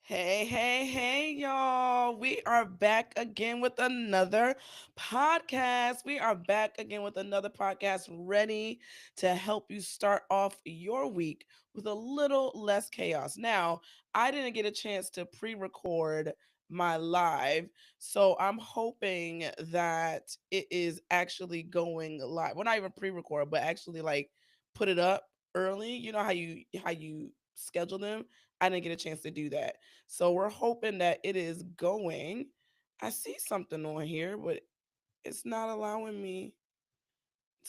Hey, y'all. We are back again with another podcast. We are back again with another podcast ready to help you start off your week with a little less chaos. Now, I didn't get a chance to pre record my live, so I'm hoping that it is actually going live. Well, not even pre record, but actually like put it up early. You know how you schedule them. I didn't get a chance to do that. So we're hoping that it is going. I see something on here, but it's not allowing me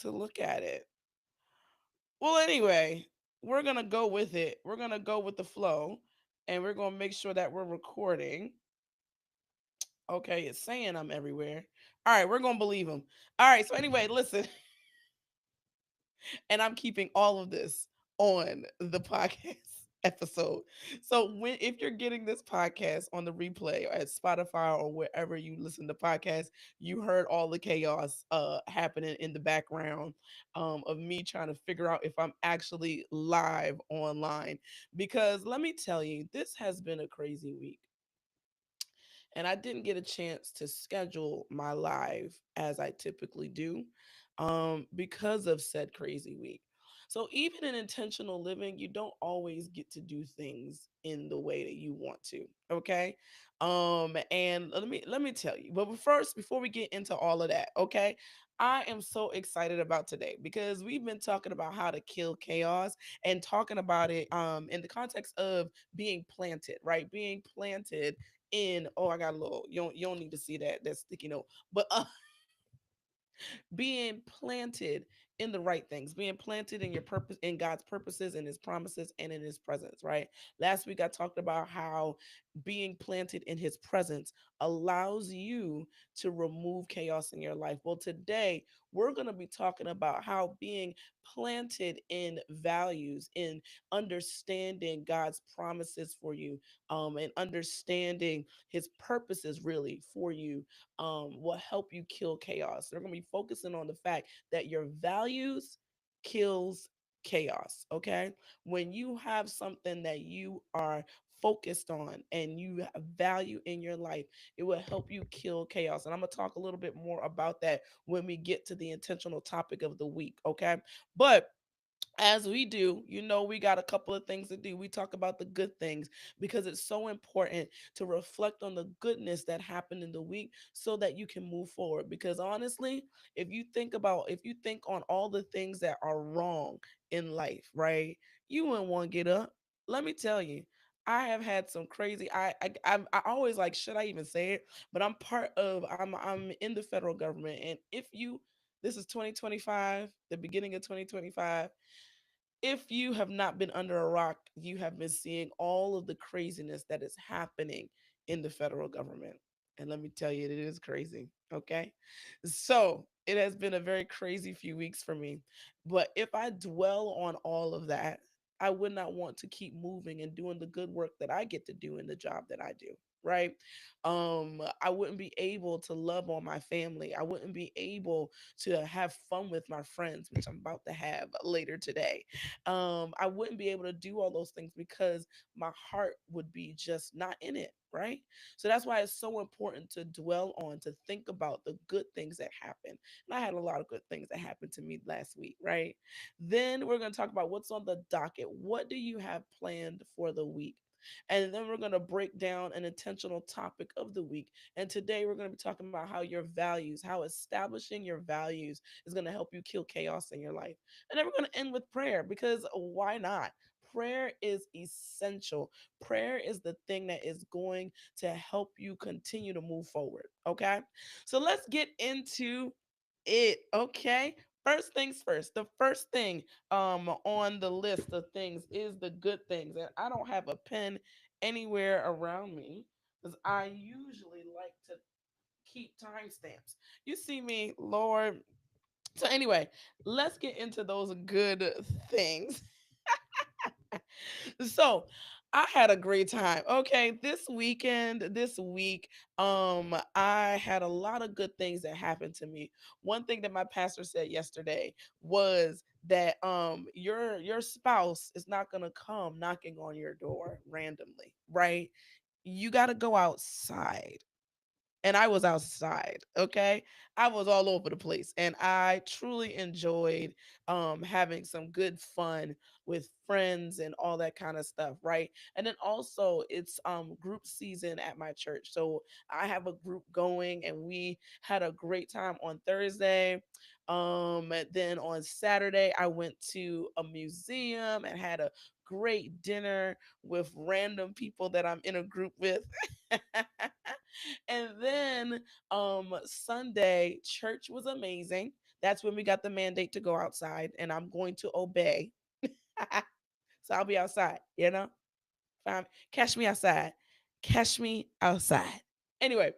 to look at it. Well, anyway, we're going to go with it. We're going to go with the flow and we're going to make sure that we're recording. Okay, it's saying I'm everywhere. All right, we're going to believe him. All right, so anyway, listen, and I'm keeping all of this on the podcast episode. So when if you're getting this podcast on the replay or at Spotify or wherever you listen to podcasts, you heard all the chaos happening in the background of me trying to figure out if I'm actually live online. Because let me tell you, this has been a crazy week and I didn't get a chance to schedule my live as I typically do because of said crazy week. So even in intentional living, you don't always get to do things in the way that you want to. Okay. And let me tell you. But first, before we get into all of that, okay, I am so excited about today because we've been talking about how to kill chaos and talking about it in the context of being planted, right? Being planted in, oh, I got a little, you don't need to see that sticky note, but being planted in the right things, being planted in your purpose, in God's purposes and his promises and in his presence, right? Last week I talked about how being planted in his presence allows you to remove chaos in your life. Well, today we're going to be talking about how being planted in values, in understanding God's promises for you, and understanding his purposes really for you will help you kill chaos. They're going to be focusing on the fact that your values kills chaos. Okay. When you have something that you are focused on and you have value in your life, it will help you kill chaos. And I'm going to talk a little bit more about that when we get to the intentional topic of the week. Okay. But as we do, we got a couple of things to do. We talk about the good things because it's so important to reflect on the goodness that happened in the week so that you can move forward. Because honestly, if you think on all the things that are wrong in life, right? You wouldn't want to get up. Let me tell you. I have had some crazy. I always like. Should I even say it? But I'm part of. I'm in the federal government, and if you, this is 2025, the beginning of 2025. If you have not been under a rock, you have been seeing all of the craziness that is happening in the federal government. And let me tell you, it is crazy. Okay. So it has been a very crazy few weeks for me. But if I dwell on all of that, I would not want to keep moving and doing the good work that I get to do in the job that I do. Right. I wouldn't be able to love on my family. I wouldn't be able to have fun with my friends, which I'm about to have later today. I wouldn't be able to do all those things because my heart would be just not in it, right? So that's why it's so important to dwell on, to think about the good things that happen. And I had a lot of good things that happened to me last week, right? Then we're going to talk about what's on the docket. What do you have planned for the week? And then we're going to break down an intentional topic of the week. And today we're going to be talking about how your values, how establishing your values is going to help you kill chaos in your life. And then we're going to end with prayer because why not? Prayer is essential. Prayer is the thing that is going to help you continue to move forward. Okay. So let's get into it. Okay. First things first. The first thing on the list of things is the good things. And I don't have a pen anywhere around me because I usually like to keep timestamps. You see me, Lord. So anyway, let's get into those good things. So I had a great time. Okay, this week, I had a lot of good things that happened to me. One thing that my pastor said yesterday was that your spouse is not gonna come knocking on your door randomly, right? you got to go outside, and I was outside. Okay, I was all over the place, and I truly enjoyed having some good fun with friends and all that kind of stuff, right? And then also it's group season at my church, so I have a group going, and we had a great time on Thursday. And then on Saturday I went to a museum and had a great dinner with random people that I'm in a group with. And then Sunday church was amazing. That's when we got the mandate to go outside, and I'm going to obey. So I'll be outside, you know? Catch me outside. Catch me outside. Anyway,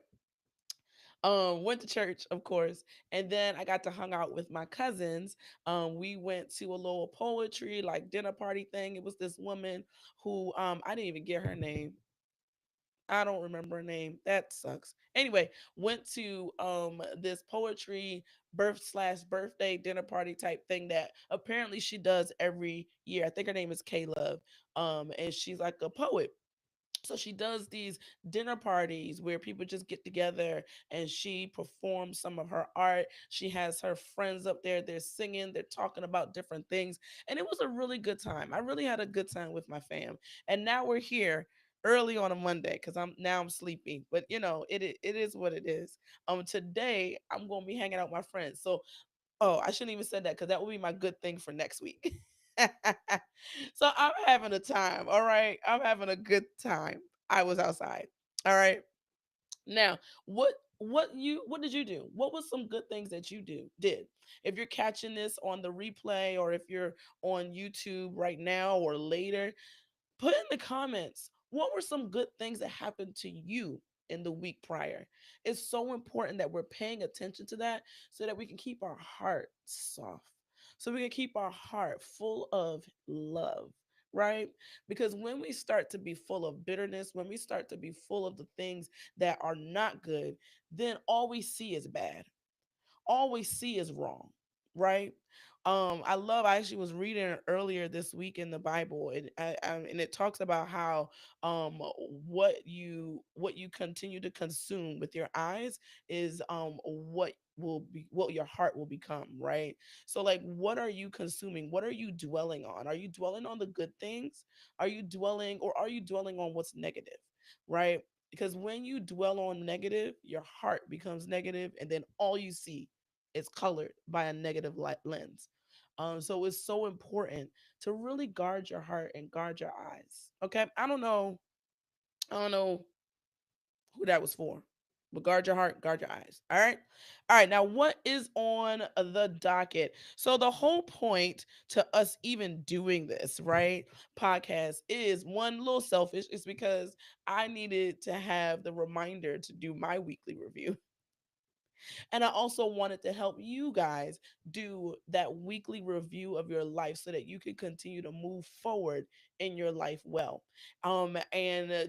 went to church, of course, and then I got to hang out with my cousins. We went to a little poetry like dinner party thing. It was this woman who I didn't even get her name. I don't remember her name. That sucks. Anyway, went to this poetry birthday dinner party type thing that apparently she does every year. I think her name is K Love. And she's like a poet, so she does these dinner parties where people just get together and she performs some of her art. She has her friends up there, they're singing, they're talking about different things, and it was a really good time. I really had a good time with my fam. And now we're here early on a Monday because I'm sleepy, but it is what it is. Today I'm going to be hanging out with my friends. So, oh, I shouldn't even said that because that will be my good thing for next week. So I'm having a time. All right. I'm having a good time. I was outside. All right. Now, what did you do? What was some good things that you did? If you're catching this on the replay, or if you're on YouTube right now or later, put in the comments what were some good things that happened to you in the week prior. It's so important that we're paying attention to that so that we can keep our heart soft, so we can keep our heart full of love, right? Because when we start to be full of bitterness, when we start to be full of the things that are not good, then all we see is bad, all we see is wrong, right? I actually was reading earlier this week in the Bible, and it talks about how what you continue to consume with your eyes is what your heart will become, right? So like, what are you consuming? What are you dwelling on? Are you dwelling on the good things? Are you dwelling on what's negative, right? Because when you dwell on negative, your heart becomes negative, and then all you see is colored by a negative light lens. So it's so important to really guard your heart and guard your eyes. Okay, I don't know who that was for, but guard your heart, guard your eyes. All right. Now, what is on the docket? So the whole point to us even doing this, right, podcast is one, little selfish. It's because I needed to have the reminder to do my weekly review. And I also wanted to help you guys do that weekly review of your life so that you can continue to move forward in your life well. And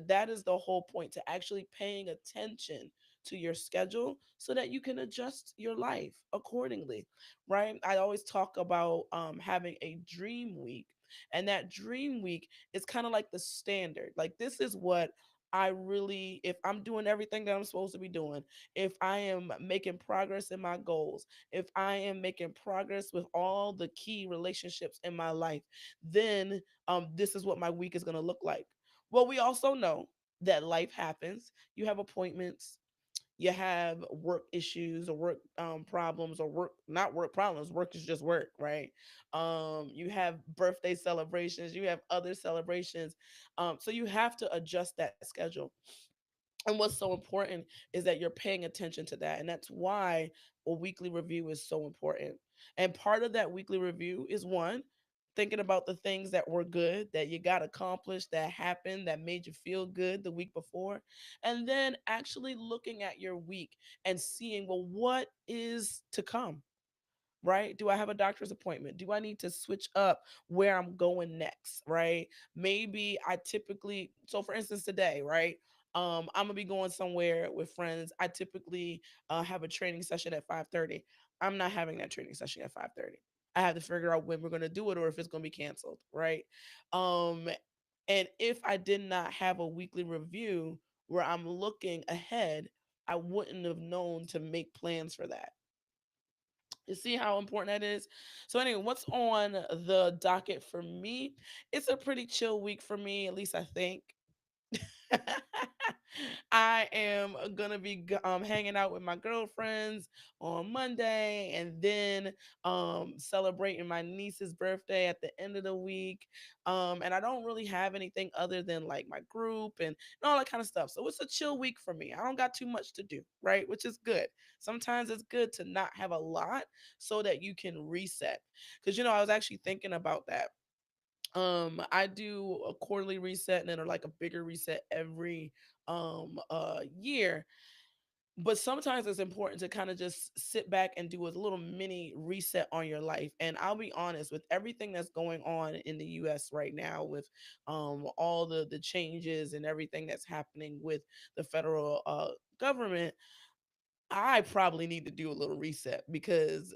that is the whole point, to actually paying attention to your schedule so that you can adjust your life accordingly, right? I always talk about having a dream week. And that dream week is kind of like the standard. Like, this is what I really, if I'm doing everything that I'm supposed to be doing, if I am making progress in my goals, if I am making progress with all the key relationships in my life, then this is what my week is going to look like. Well, we also know that life happens. You have appointments, you have work issues or work problems, or work, not work problems, work is just work, right? You have birthday celebrations, you have other celebrations, so you have to adjust that schedule. And what's so important is that you're paying attention to that. And that's why a weekly review is so important. And part of that weekly review is one, thinking about the things that were good, that you got accomplished, that happened, that made you feel good the week before. And then actually looking at your week and seeing, well, what is to come? Right? Do I have a doctor's appointment? Do I need to switch up where I'm going next? Right? Maybe I typically, so for instance, today, right? I'm gonna be going somewhere with friends. I typically have a training session at 5:30. I'm not having that training session at 5:30. I have to figure out when we're gonna do it or if it's gonna be canceled, right? Um, And if I did not have a weekly review where I'm looking ahead, I wouldn't have known to make plans for that. You see how important that is? So, anyway, what's on the docket for me? It's a pretty chill week for me, at least I think. I am gonna be hanging out with my girlfriends on Monday, and then celebrating my niece's birthday at the end of the week. And I don't really have anything other than like my group and all that kind of stuff. So it's a chill week for me. I don't got too much to do, right? Which is good. Sometimes it's good to not have a lot so that you can reset. Because I was actually thinking about that. I do a quarterly reset and then like a bigger reset every year. But sometimes it's important to kind of just sit back and do a little mini reset on your life. And I'll be honest, with everything that's going on in the US right now, with all the changes and everything that's happening with the federal government, I probably need to do a little reset because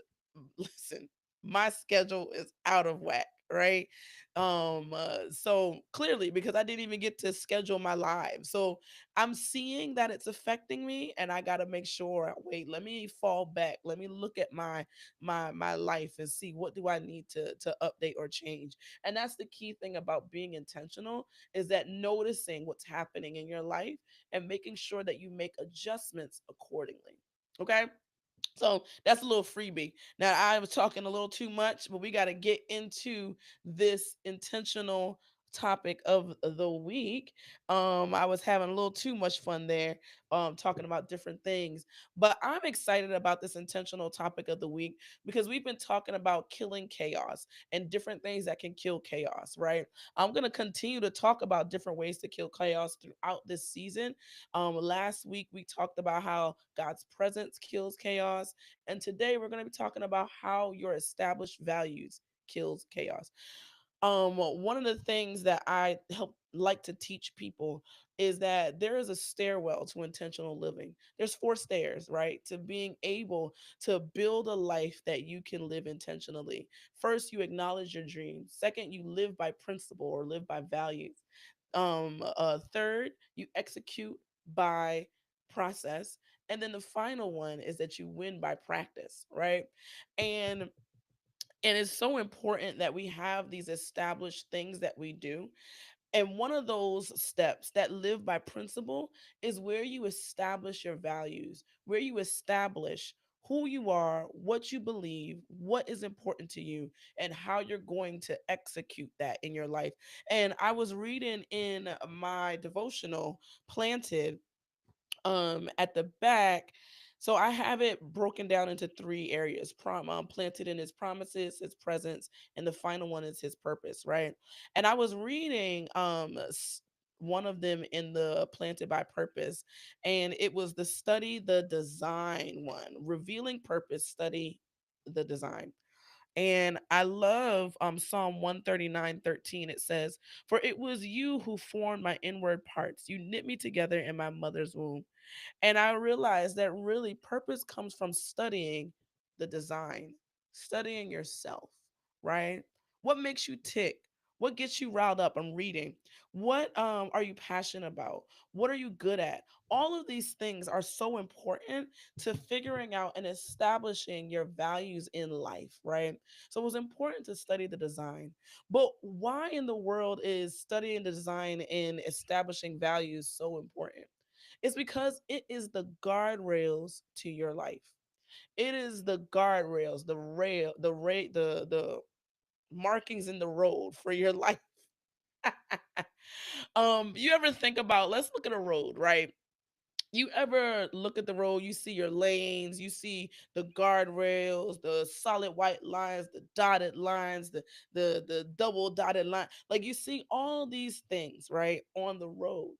listen, my schedule is out of whack, right? So clearly because I didn't even get to schedule my live. So I'm seeing that it's affecting me and I got to make sure, wait, let me fall back. Let me look at my life and see what do I need to update or change. And that's the key thing about being intentional, is that noticing what's happening in your life and making sure that you make adjustments accordingly. Okay. So that's a little freebie. Now I was talking a little too much, but we got to get into this intentional topic of the week. I was having a little too much fun there, talking about different things, but I'm excited about this intentional topic of the week because we've been talking about killing chaos and different things that can kill chaos, right? I'm going to continue to talk about different ways to kill chaos throughout this season. Last week we talked about how God's presence kills chaos, and today we're going to be talking about how your established values kills chaos. One of the things that I help like to teach people is that there is a stairwell to intentional living. There's four stairs, right? To being able to build a life that you can live intentionally. First, you acknowledge your dreams. Second, you live by principle or live by values. Third, you execute by process. And then the final one is that you win by practice, right? And and it's so important that we have these established things that we do. And one of those steps that live by principle is where you establish your values, where you establish who you are, what you believe, what is important to you, and how you're going to execute that in your life. And I was reading in my devotional, Planted, at the back. So I have it broken down into three areas: planted in his promises, his presence, and the final one is his purpose, right? And I was reading one of them in the planted by purpose, and it was the study the design one, revealing purpose, study the design. And I love Psalm 139:13. It says, "For it was you who formed my inward parts. You knit me together in my mother's womb." And I realized that really purpose comes from studying the design, studying yourself, right? What makes you tick? What gets you riled up? I'm reading. What are you passionate about? What are you good at? All of these things are so important to figuring out and establishing your values in life, right? So it was important to study the design. But why in the world is studying the design and establishing values so important? It's because it is the guardrails to your life. It is the guardrails, the markings in the road for your life. You ever think about, let's look at a road, right? You ever look at the road, you see your lanes, you see the guardrails, the solid white lines, the dotted lines, the double dotted line. Like you see all these things, right, on the road.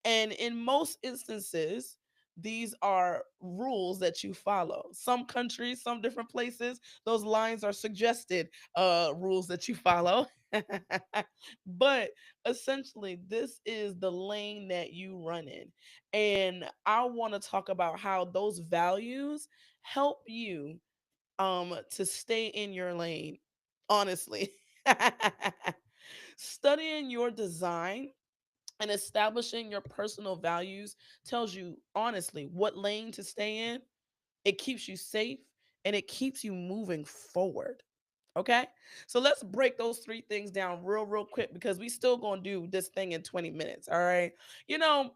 And in most instances, these are rules that you follow. Some countries, some different places, those lines are suggested rules that you follow. But essentially, this is the lane that you run in. And I want to talk about how those values help you to stay in your lane, honestly. Studying your design and establishing your personal values tells you honestly what lane to stay in. It keeps you safe and it keeps you moving forward. Okay. So let's break those three things down real quick because we still gonna do this thing in 20 minutes. All right. You know,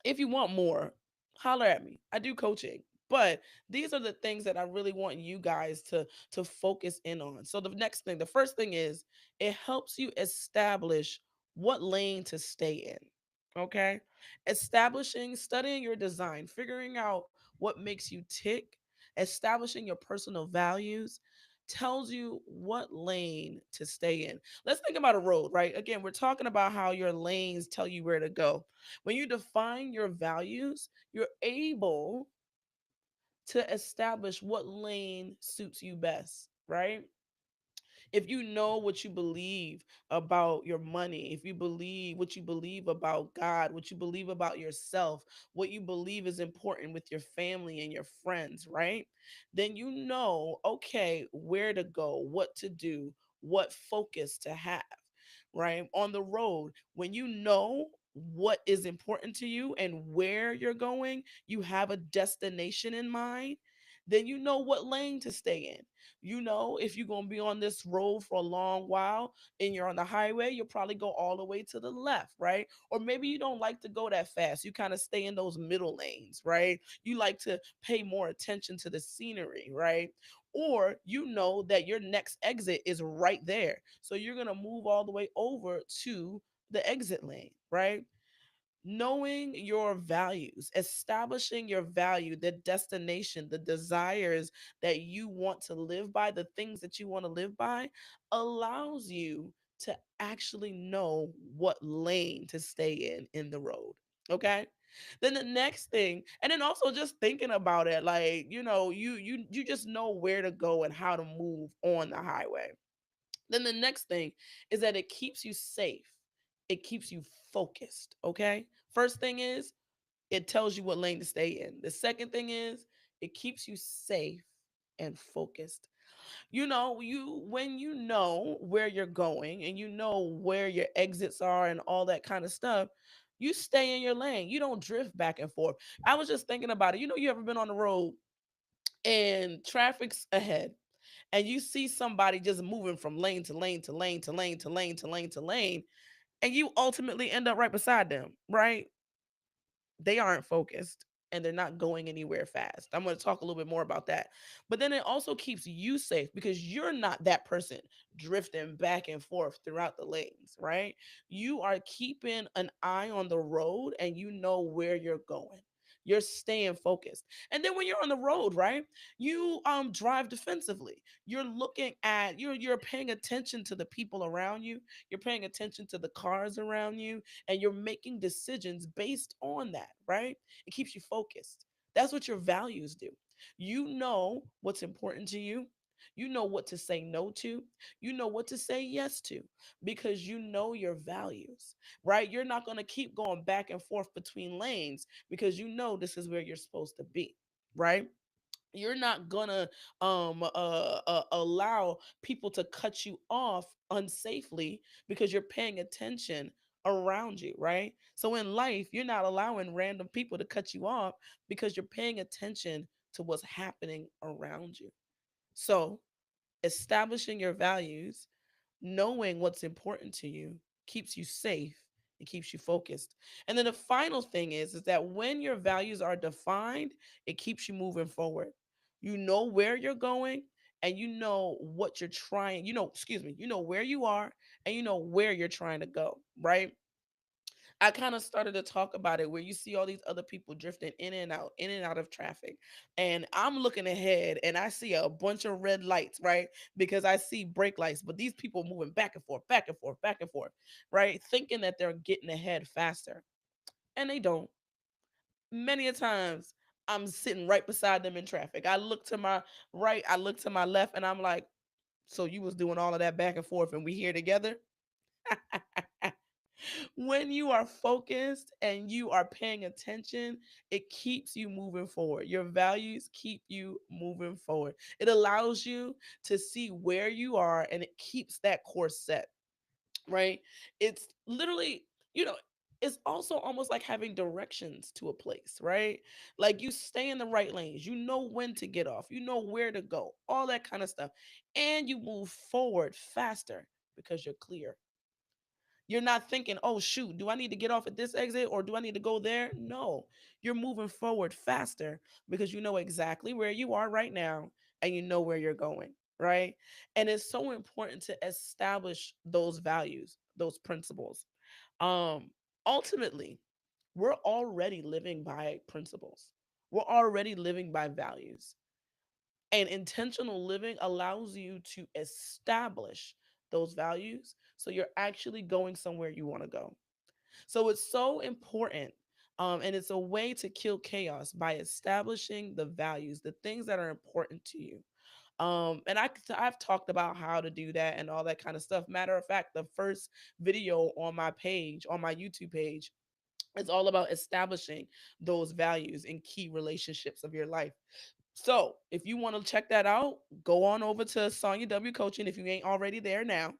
if you want more, holler at me. I do coaching. But these are the things that I really want you guys to focus in on. So the next thing, the first thing is it helps you establish what lane to stay in. Okay? Establishing, studying your design, figuring out what makes you tick, establishing your personal values tells you what lane to stay in. Let's think about a road, right? Again, we're talking about how your lanes tell you where to go. When you define your values, you're able to establish what lane suits you best, right? If you know what you believe about your money, if you believe what you believe about God, what you believe about yourself, what you believe is important with your family and your friends, right? Then you know, okay, where to go, what to do, what focus to have, right? On the road, when you know what is important to you and where you're going, you have a destination in mind, then you know what lane to stay in. You know, if you're going to be on this road for a long while and you're on the highway, you'll probably go all the way to the left, right? Or maybe you don't like to go that fast. You kind of stay in those middle lanes, right? You like to pay more attention to the scenery, right? Or you know that your next exit is right there. So you're going to move all the way over to the exit lane, right? Knowing your values, establishing your value, the destination, the desires that you want to live by, the things that you want to live by, allows you to actually know what lane to stay in the road. Okay. Then the next thing, and then also just thinking about it, like, you just know where to go and how to move on the highway. Then the next thing is that it keeps you safe. It keeps you focused. Okay. First thing is it tells you what lane to stay in. The second thing is it keeps you safe and focused. You when you know where you're going and you know where your exits are and all that kind of stuff, you stay in your lane. You don't drift back and forth. I was just thinking about it. You ever been on the road and traffic's ahead and you see somebody just moving from lane to lane to lane to lane to lane to lane to lane, and you ultimately end up right beside them, right? They aren't focused and they're not going anywhere fast. I'm going to talk a little bit more about that. But then it also keeps you safe because you're not that person drifting back and forth throughout the lanes, right? You are keeping an eye on the road and you know where you're going. You're staying focused. And then when you're on the road, right? You drive defensively. You're paying attention to the people around you. You're paying attention to the cars around you and you're making decisions based on that, right? It keeps you focused. That's what your values do. You know what's important to you. You know what to say no to. You know what to say yes to because you know your values, right? You're not going to keep going back and forth between lanes because you know this is where you're supposed to be, right? You're not gonna allow people to cut you off unsafely because you're paying attention around you, right? So in life, you're not allowing random people to cut you off because you're paying attention to what's happening around you. So establishing your values, knowing what's important to you keeps you safe. It keeps you focused. And then the final thing is that when your values are defined, it keeps you moving forward. You know where you're going and you know what you're trying, you know where you are and you know where you're trying to go, right? I kind of started to talk about it where you see all these other people drifting in and out of traffic. And I'm looking ahead and I see a bunch of red lights, right? Because I see brake lights, but these people moving back and forth, back and forth, back and forth, right? Thinking that they're getting ahead faster. And they don't. Many a times I'm sitting right beside them in traffic. I look to my right, I look to my left, and I'm like, so you was doing all of that back and forth and we here together? When you are focused and you are paying attention, it keeps you moving forward. Your values keep you moving forward. It allows you to see where you are and it keeps that course set. right? It's literally, you know, it's also almost like having directions to a place, right? Like you stay in the right lanes, you know when to get off, you know where to go, all that kind of stuff. And you move forward faster because you're clear. You're not thinking, oh, shoot, do I need to get off at this exit or do I need to go there? No, you're moving forward faster because you know exactly where you are right now and you know where you're going, right? And it's so important to establish those values, those principles. Um, Ultimately, we're already living by principles, we're already living by values. And intentional living allows you to establish those values so you're actually going somewhere you want to go. So it's so important. And it's a way to kill chaos by establishing the values, the things that are important to you. I've talked about how to do that and all that kind of stuff. Matter of fact, the first video on my page, on my YouTube page, is all about establishing those values in key relationships of your life. So if you want to check that out, go on over to Sonja W Coaching if you ain't already there now.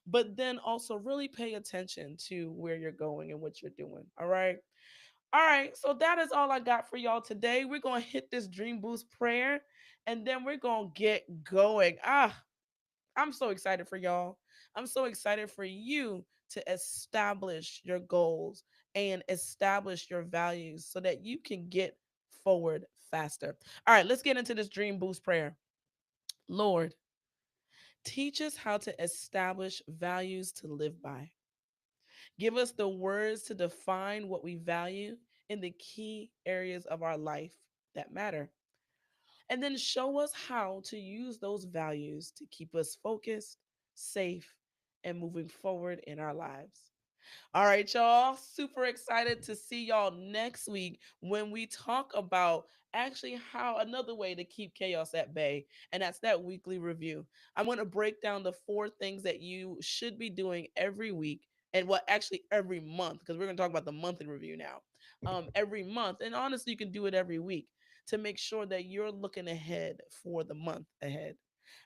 But then also really pay attention to where you're going and what you're doing. All right. All right. So that is all I got for y'all today. We're going to hit this Dream Boost prayer and then we're going to get going. I'm so excited for y'all. I'm so excited for you to establish your goals and establish your values so that you can get forward faster. All right, let's get into this Dream Boost prayer. Lord, teach us how to establish values to live by. Give us the words to define what we value in the key areas of our life that matter. And then show us how to use those values to keep us focused, safe, and moving forward in our lives. All right, y'all. Super excited to see y'all next week when we talk about actually how another way to keep chaos at bay, and that's that weekly review. I'm going to break down the 4 things that you should be doing every week, and what actually every month, because we're going to talk about the monthly review now. Every month, and honestly, you can do it every week to make sure that you're looking ahead for the month ahead.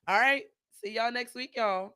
All right, see y'all next week, y'all.